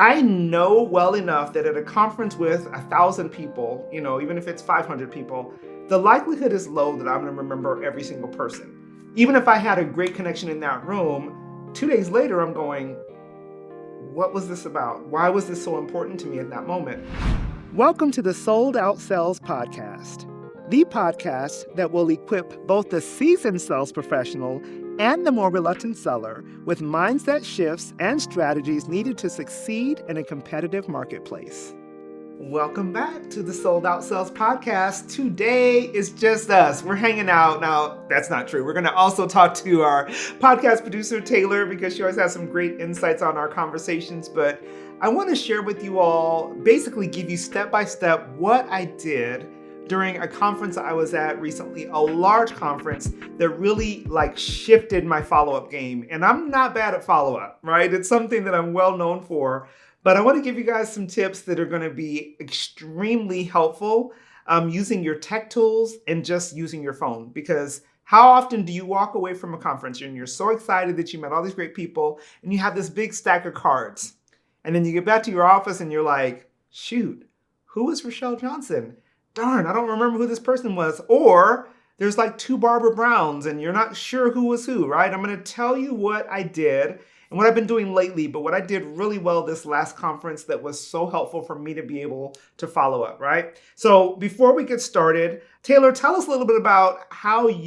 I know well enough that at a conference with 1,000 people, even if it's 500 people, the likelihood is low that I'm going to remember every single person. Even if I had a great connection in that room, 2 days later, I'm going, what was this about? Why was this so important to me at that moment? Welcome to the Sold Out Sales Podcast, the podcast that will equip both the seasoned sales professional and the more reluctant seller with mindset shifts and strategies needed to succeed in a competitive marketplace. Welcome back to the Sold Out Sales Podcast. Today is just us. We're hanging out. Now, that's not true. We're going to also talk to our podcast producer, Taylor, because she always has some great insights on our conversations. But I want to share with you all, basically give you step-by-step what I did during a conference I was at recently, a large conference that really shifted my follow-up game. And I'm not bad at follow-up, right? It's something that I'm well known for. But I want to give you guys some tips that are going to be extremely helpful using your tech tools and just using your phone. Because how often do you walk away from a conference and you're so excited that you met all these great people and you have this big stack of cards? And then you get back to your office and you're like, shoot, who was Rochelle Johnson? Darn, I don't remember who this person was. Or there's two Barbara Browns and you're not sure who was who, right? I'm going to tell you what I did and what I've been doing lately, but what I did really well this last conference that was so helpful for me to be able to follow up, right? So before we get started, Taylor, tell us a little bit about how when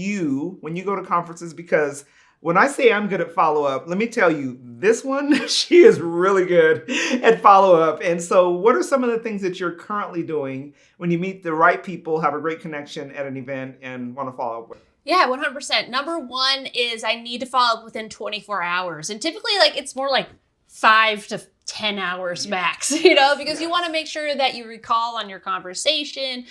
you go to conferences, because when I say I'm good at follow-up, let me tell you, this one, she is really good at follow-up. And so what are some of the things that you're currently doing when you meet the right people, have a great connection at an event, and want to follow up with? Yeah, 100%. Number one is I need to follow up within 24 hours. And typically, it's more 5 to 10 hours max, because you want to make sure that you recall on your conversation,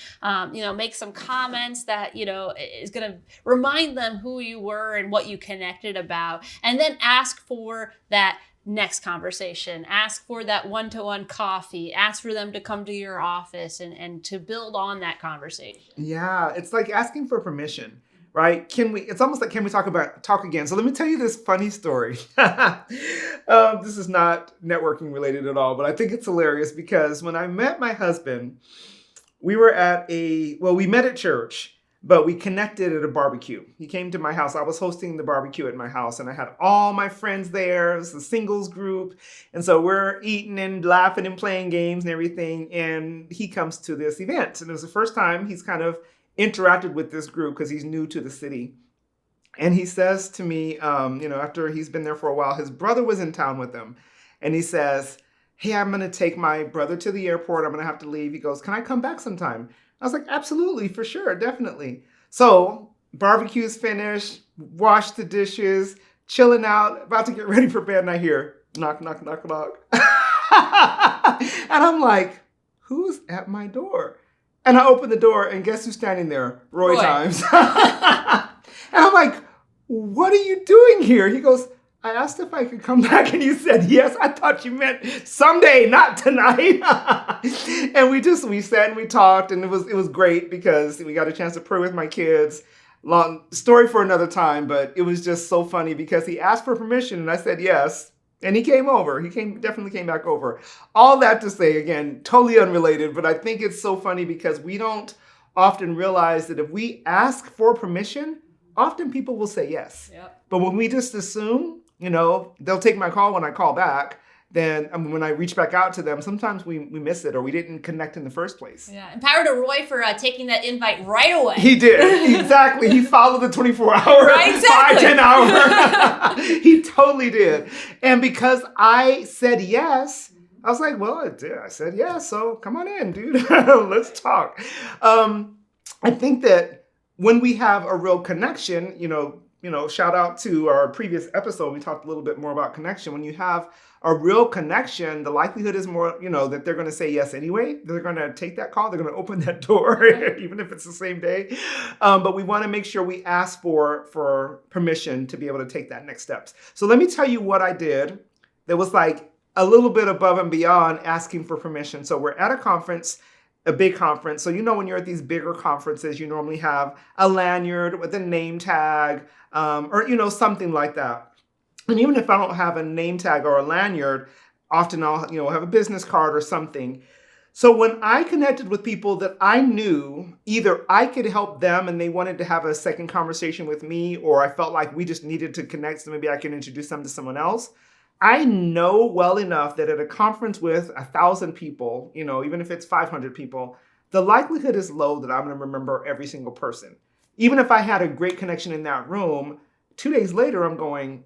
make some comments that, is going to remind them who you were and what you connected about. And then ask for that next conversation, ask for that one-to-one coffee, ask for them to come to your office and to build on that conversation. Yeah, it's like asking for permission. Right? It's almost like, can we talk again? So let me tell you this funny story. This is not networking related at all, but I think it's hilarious because when I met my husband, we met at church, but we connected at a barbecue. He came to my house. I was hosting the barbecue at my house and I had all my friends there. It was the singles group. And so we're eating and laughing and playing games and everything. And he comes to this event. And it was the first time he's kind of interacted with this group because he's new to the city. And he says to me, after he's been there for a while, his brother was in town with him. And he says, hey, I'm going to take my brother to the airport. I'm going to have to leave. He goes, can I come back sometime? I was like, absolutely, for sure, definitely. So barbecue's finished, washed the dishes, chilling out, about to get ready for bed. And I hear knock, knock, knock, knock. And I'm like, who's at my door? And I open the door, and guess who's standing there? Roy Times. And I'm like, what are you doing here? He goes, I asked if I could come back, and you said yes. I thought you meant someday, not tonight. And we sat and we talked, and it was great because we got a chance to pray with my kids. Long story for another time, but it was just so funny because he asked for permission, and I said yes. And he came over. Definitely came back over. All that to say, again, totally unrelated, but I think it's so funny because we don't often realize that if we ask for permission, often people will say yes. Yep. But when we just assume, they'll take my call when I call back, then when I reach back out to them, sometimes we miss it or we didn't connect in the first place. Yeah, and power to Roy for taking that invite right away. He did, exactly. He followed the 24-hour, right, exactly. 5-10 hour. He totally did. And because I said yes, I was like, well, I said yes, so come on in, dude. Let's talk. I think that when we have a real connection, shout out to our previous episode. We talked a little bit more about connection. When you have a real connection, the likelihood is more, that they're going to say yes anyway. They're going to take that call. They're going to open that door, even if it's the same day. But we want to make sure we ask for permission to be able to take that next steps. So let me tell you what I did that was a little bit above and beyond asking for permission. So we're at a conference, a big conference. So, when you're at these bigger conferences, you normally have a lanyard with a name tag or something like that. And even if I don't have a name tag or a lanyard, often I'll, have a business card or something. So when I connected with people that I knew, either I could help them and they wanted to have a second conversation with me, or I felt like we just needed to connect so maybe I can introduce them to someone else. I know well enough that at a conference with 1,000 people, even if it's 500 people, the likelihood is low that I'm going to remember every single person. Even if I had a great connection in that room, 2 days later, I'm going,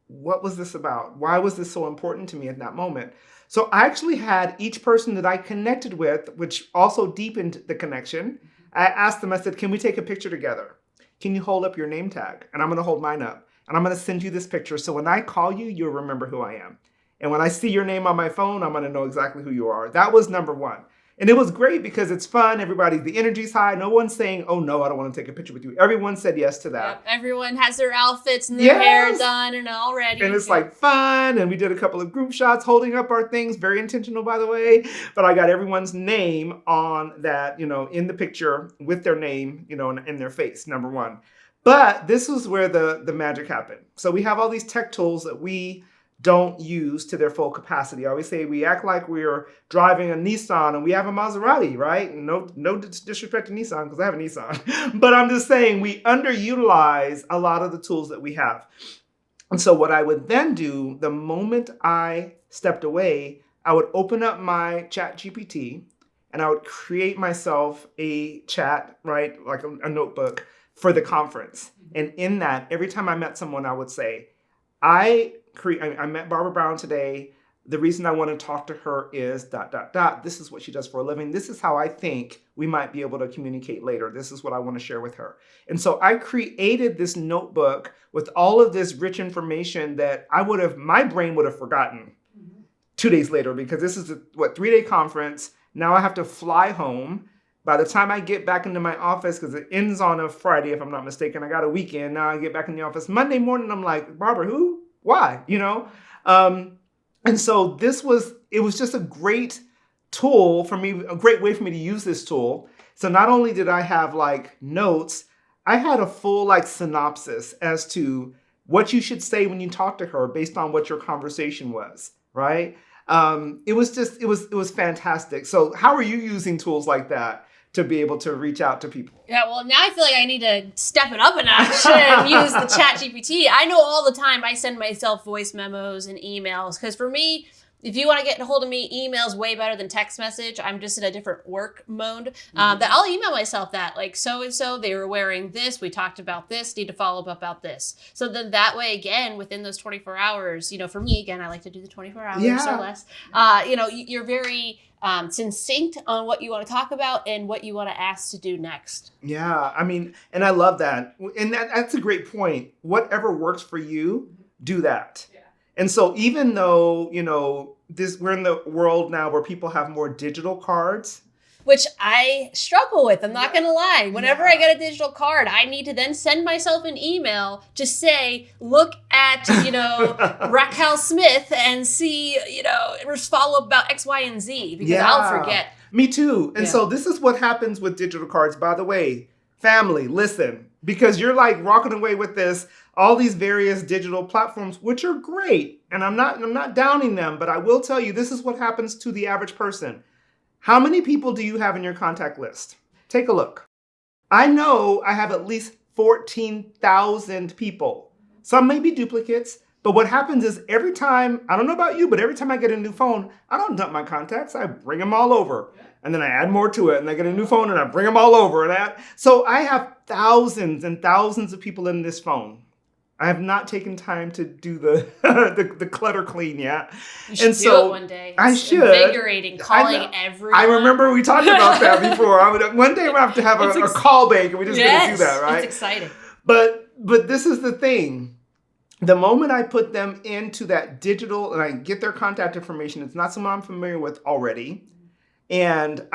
what was this about? Why was this so important to me at that moment? So I actually had each person that I connected with, which also deepened the connection. I asked them, I said, can we take a picture together? Can you hold up your name tag? And I'm going to hold mine up. And I'm going to send you this picture. So when I call you, you'll remember who I am. And when I see your name on my phone, I'm going to know exactly who you are. That was number one. And it was great because it's fun. The energy's high. No one's saying, oh no, I don't want to take a picture with you. Everyone said yes to that. Yep. Everyone has their outfits and their hair done and all ready. And it's like fun. And we did a couple of group shots holding up our things. Very intentional, by the way. But I got everyone's name on that, in the picture with their name, in their face, number one. But this is where the magic happened. So we have all these tech tools that we don't use to their full capacity. I always say we act like we're driving a Nissan and we have a Maserati, right? No disrespect to Nissan because I have a Nissan. But I'm just saying we underutilize a lot of the tools that we have. And so what I would then do, the moment I stepped away, I would open up my Chat GPT and I would create myself a chat, right? Like a notebook for the conference. And in that, every time I met someone, I would say, I met Barbara Brown today. The reason I want to talk to her is ... This is what she does for a living. This is how I think we might be able to communicate later. This is what I want to share with her. And so I created this notebook with all of this rich information that my brain would have forgotten 2 days later, because this is a 3-day conference. Now I have to fly home. By the time I get back into my office, because it ends on a Friday, if I'm not mistaken, I got a weekend. Now I get back in the office Monday morning. I'm like, Barbara, who? Why? And so it was just a great tool for me, a great way for me to use this tool. So not only did I have notes, I had a full synopsis as to what you should say when you talk to her based on what your conversation was, right? It was fantastic. So how are you using tools like that to be able to reach out to people? Yeah, well, now I feel like I need to step it up a notch and use the Chat GPT. I know all the time I send myself voice memos and emails, because for me, if you want to get a hold of me, email's way better than text message. I'm just in a different work mode. That I'll email myself that, so-and-so, they were wearing this, we talked about this, need to follow up about this. So then that way, again, within those 24 hours, for me, again, I like to do the 24 hours or less. You're very succinct on what you want to talk about and what you want to ask to do next. Yeah, and I love that. And that's a great point. Whatever works for you, do that. Yeah. And so even though, we're in the world now where people have more digital cards, which I struggle with. I'm not going to lie. Whenever I get a digital card, I need to then send myself an email to say, look at, Raquel Smith and see, follow up about X, Y, and Z, because I'll forget. Me too. And so this is what happens with digital cards. By the way, family, listen, because you're walking away with this, all these various digital platforms, which are great. And I'm not downing them, but I will tell you, this is what happens to the average person. How many people do you have in your contact list? Take a look. I know I have at least 14,000 people. Some may be duplicates, but what happens is every time, I don't know about you, but every time I get a new phone, I don't dump my contacts. I bring them all over. And then I add more to it, and I get a new phone, and I bring them all over. So I have thousands and thousands of people in this phone. I have not taken time to do the clutter clean yet. You should do it one day. I should. Invigorating, calling everyone. I remember we talked about that before. One day we'll have to have a call bank, and we're just going to do that, right? It's exciting. But this is the thing. The moment I put them into that digital and I get their contact information, it's not someone I'm familiar with already. And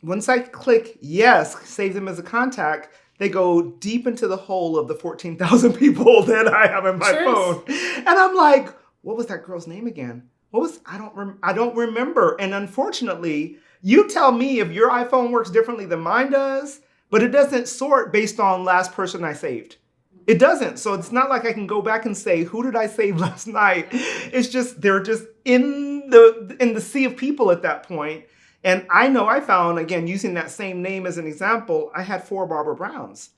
once I click yes, save them as a contact, they go deep into the hole of the 14,000 people that I have in my phone. And I'm like, what was that girl's name again? I don't remember. And unfortunately, you tell me if your iPhone works differently than mine does, but it doesn't sort based on last person I saved. It doesn't. So it's not like I can go back and say, who did I save last night? It's just, they're just in the sea of people at that point. And I know I found, again, using that same name as an example, I had 4 Barbara Browns.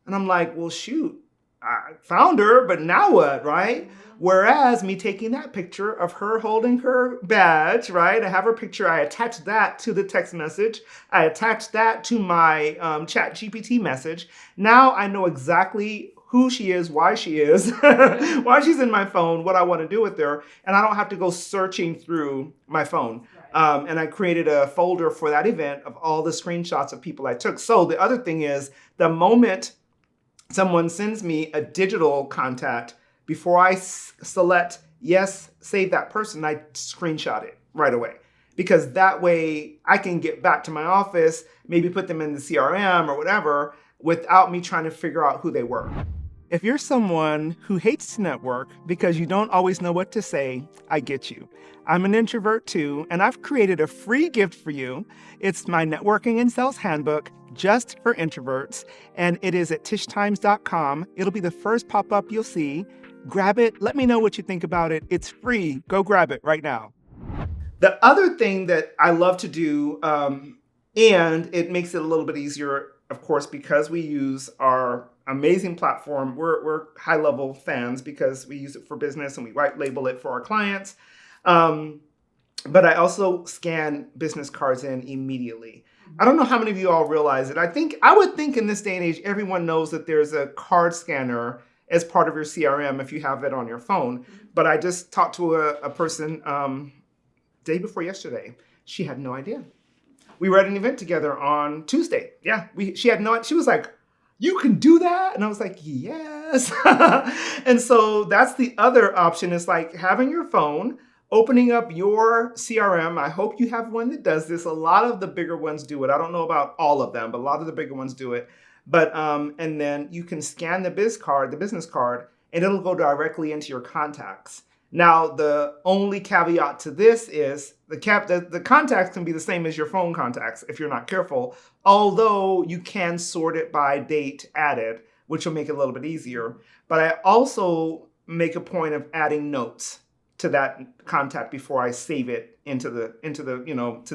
And I'm like, well, shoot, I found her, but now what, right? Whereas me taking that picture of her holding her badge, right? I have her picture. I attach that to the text message. I attach that to my chat GPT message. Now I know exactly who she is, why she is, why she's in my phone, what I want to do with her. And I don't have to go searching through my phone. And I created a folder for that event of all the screenshots of people I took. So the other thing is, the moment someone sends me a digital contact, before I select yes, save that person, I screenshot it right away. Because that way I can get back to my office, maybe put them in the CRM or whatever, without me trying to figure out who they were. If you're someone who hates to network because you don't always know what to say, I get you. I'm an introvert too, and I've created a free gift for you. It's my Networking and Sales Handbook, just for introverts, and it is at tishtimes.com. It'll be the first pop-up you'll see. Grab it. Let me know what you think about it. It's free. Go grab it right now. The other thing that I love to do, and it makes it a little bit easier, of course, because we use our amazing platform. We're high-level fans because we use it for business and we white label it for our clients. But I also scan business cards in immediately. I don't know how many of you all realize it. I would think in this day and age, everyone knows that there's a card scanner as part of your CRM if you have it on your phone. But I just talked to a person day before yesterday. She had no idea. We were at an event together on Tuesday. Yeah, she had no. She was like, "You can do that?" And I was like, "Yes." And so that's the other option, is like having your phone, opening up your CRM. I hope you have one that does this. A lot of the bigger ones do it. I don't know about all of them, but a lot of the bigger ones do it. But and then you can scan the business card, and it'll go directly into your contacts. Now, the only caveat to this is the contacts can be the same as your phone contacts if you're not careful, although you can sort it by date added, which will make it a little bit easier. But I also make a point of adding notes to that contact before I save it into the to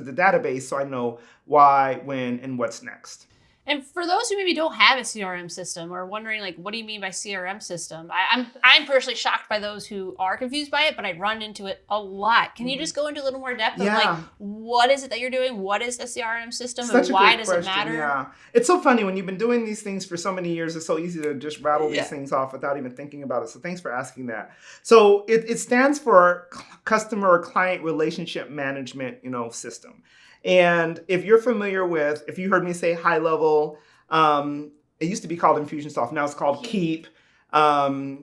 the database, so I know why, when, and what's next. And for those who maybe don't have a CRM system or wondering, like, what do you mean by CRM system? I'm personally shocked by those who are confused by it, but I run into it a lot. Can you just go into a little more depth of like, what is it that you're doing? What is a CRM system and why does it matter? Yeah, it's so funny when you've been doing these things for so many years. It's so easy to just rattle these things off without even thinking about it. So thanks for asking that. So it stands for customer or client relationship management, system. And if you're familiar with, if you heard me say high level, it used to be called Infusionsoft. Now it's called Keep, Kajabi.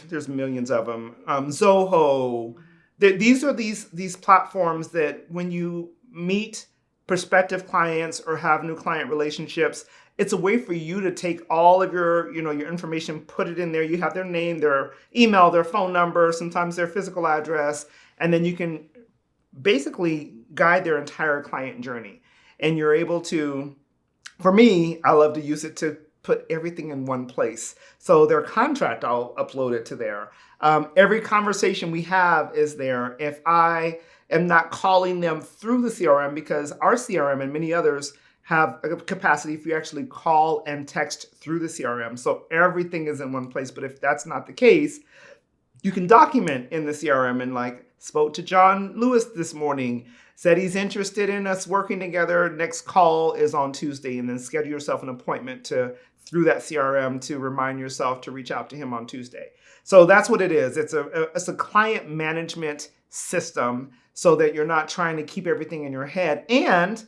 There's millions of them. Zoho. These are these platforms that when you meet prospective clients or have new client relationships, it's a way for you to take all of your information, put it in there. You have their name, their email, their phone number, sometimes their physical address, and then you can basically guide their entire client journey. And you're able to, for me, I love to use it to put everything in one place. So their contract, I'll upload it to there. Every conversation we have is there. If I am not calling them through the CRM, because our CRM and many others have a capacity if you actually call and text through the CRM. So everything is in one place. But if that's not the case, you can document in the CRM and like, spoke to John Lewis this morning, said he's interested in us working together. Next call is on Tuesday, and then schedule yourself an appointment through that CRM to remind yourself to reach out to him on Tuesday. So that's what it is. It's a client management system so that you're not trying to keep everything in your head. And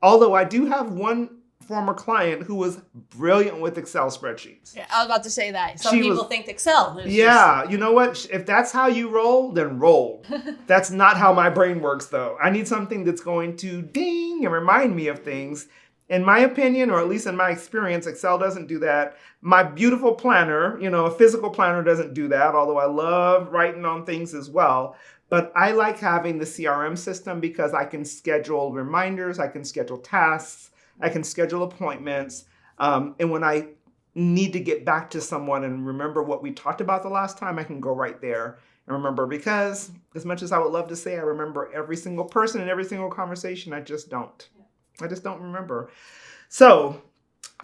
although I do have one former client who was brilliant with Excel spreadsheets. Yeah, I was about to say that. Some people think Excel. You know what? If that's how you roll, then roll. That's not how my brain works, though. I need something that's going to ding and remind me of things. In my opinion, or at least in my experience, Excel doesn't do that. My beautiful planner, a physical planner doesn't do that, although I love writing on things as well. But I like having the CRM system because I can schedule reminders, I can schedule tasks, I can schedule appointments. And when I need to get back to someone and remember what we talked about the last time, I can go right there and remember, because as much as I would love to say I remember every single person and every single conversation, I just don't. I just don't remember. So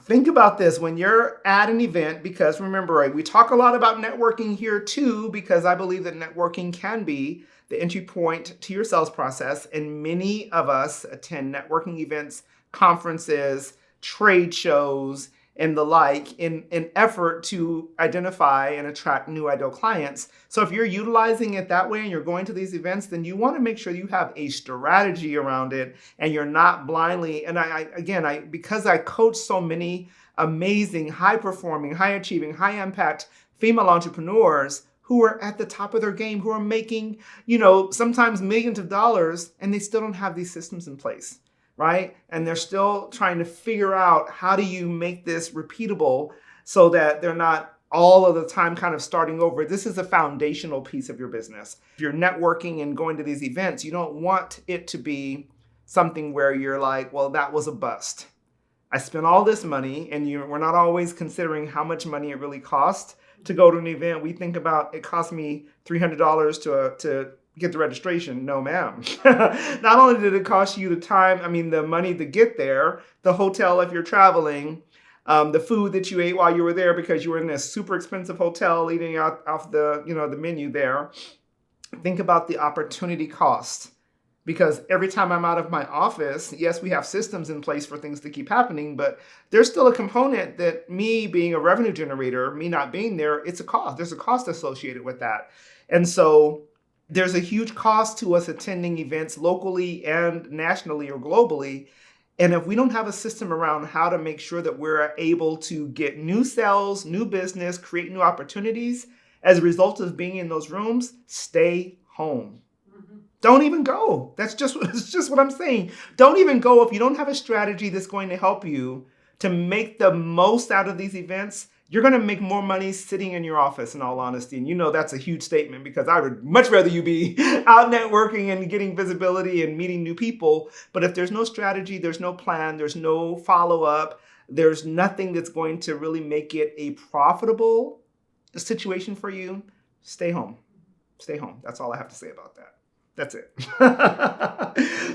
think about this when you're at an event, because remember, we talk a lot about networking here too, because I believe that networking can be the entry point to your sales process. And many of us attend networking events, conferences, trade shows, and the like in an effort to identify and attract new ideal clients. So if you're utilizing it that way and you're going to these events, then you want to make sure you have a strategy around it and you're not blindly. And because I coach so many amazing, high performing, high achieving, high impact female entrepreneurs who are at the top of their game, who are making, sometimes millions of dollars, and they still don't have these systems in place. Right? And they're still trying to figure out, how do you make this repeatable so that they're not all of the time kind of starting over. This is a foundational piece of your business. If you're networking and going to these events, you don't want it to be something where you're like, well, that was a bust. I spent all this money, and we're not always considering how much money it really costs to go to an event. We think about, it cost me $300 to get the registration. No, ma'am. Not only did it cost you the time, the money to get there, the hotel if you're traveling, the food that you ate while you were there because you were in a super expensive hotel eating out off the menu there. Think about the opportunity cost, because every time I'm out of my office, yes, we have systems in place for things to keep happening, but there's still a component that me being a revenue generator, me not being there, it's a cost. There's a cost associated with that. And so there's a huge cost to us attending events locally and nationally or globally. And if we don't have a system around how to make sure that we're able to get new sales, new business, create new opportunities as a result of being in those rooms, stay home. Don't even go. That's just what I'm saying. Don't even go if you don't have a strategy that's going to help you to make the most out of these events. You're going to make more money sitting in your office, in all honesty. And that's a huge statement, because I would much rather you be out networking and getting visibility and meeting new people. But if there's no strategy, there's no plan, there's no follow-up, there's nothing that's going to really make it a profitable situation for you, stay home. Stay home. That's all I have to say about that. That's it.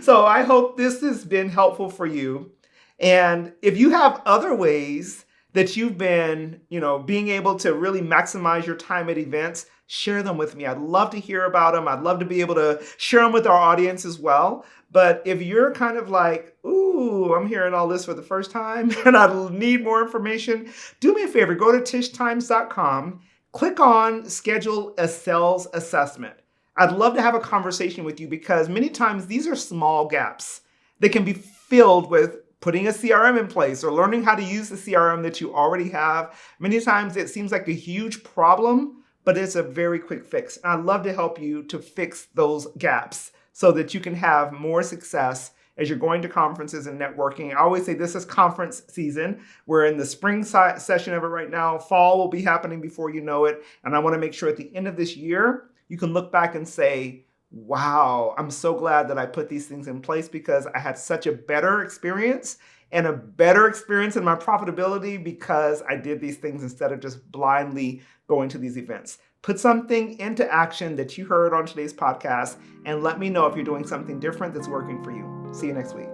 So I hope this has been helpful for you. And if you have other ways that you've been, being able to really maximize your time at events, share them with me. I'd love to hear about them. I'd love to be able to share them with our audience as well. But if you're kind of like, ooh, I'm hearing all this for the first time and I need more information, do me a favor, go to tishtimes.com, click on schedule a sales assessment. I'd love to have a conversation with you, because many times these are small gaps that can be filled with putting a CRM in place or learning how to use the CRM that you already have. Many times it seems like a huge problem, but it's a very quick fix. And I'd love to help you to fix those gaps so that you can have more success as you're going to conferences and networking. I always say this is conference season. We're in the spring session of it right now. Fall will be happening before you know it. And I want to make sure at the end of this year, you can look back and say, wow, I'm so glad that I put these things in place, because I had such a better experience and a better experience in my profitability because I did these things instead of just blindly going to these events. Put something into action that you heard on today's podcast and let me know if you're doing something different that's working for you. See you next week.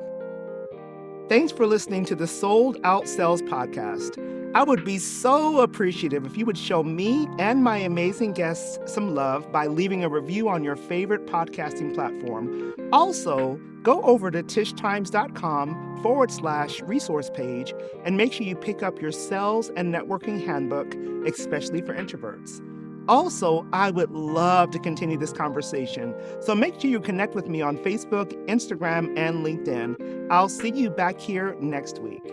Thanks for listening to the Sold Out Sales Podcast. I would be so appreciative if you would show me and my amazing guests some love by leaving a review on your favorite podcasting platform. Also, go over to tishtimes.com/resource page and make sure you pick up your sales and networking handbook, especially for introverts. Also, I would love to continue this conversation, so make sure you connect with me on Facebook, Instagram, and LinkedIn. I'll see you back here next week.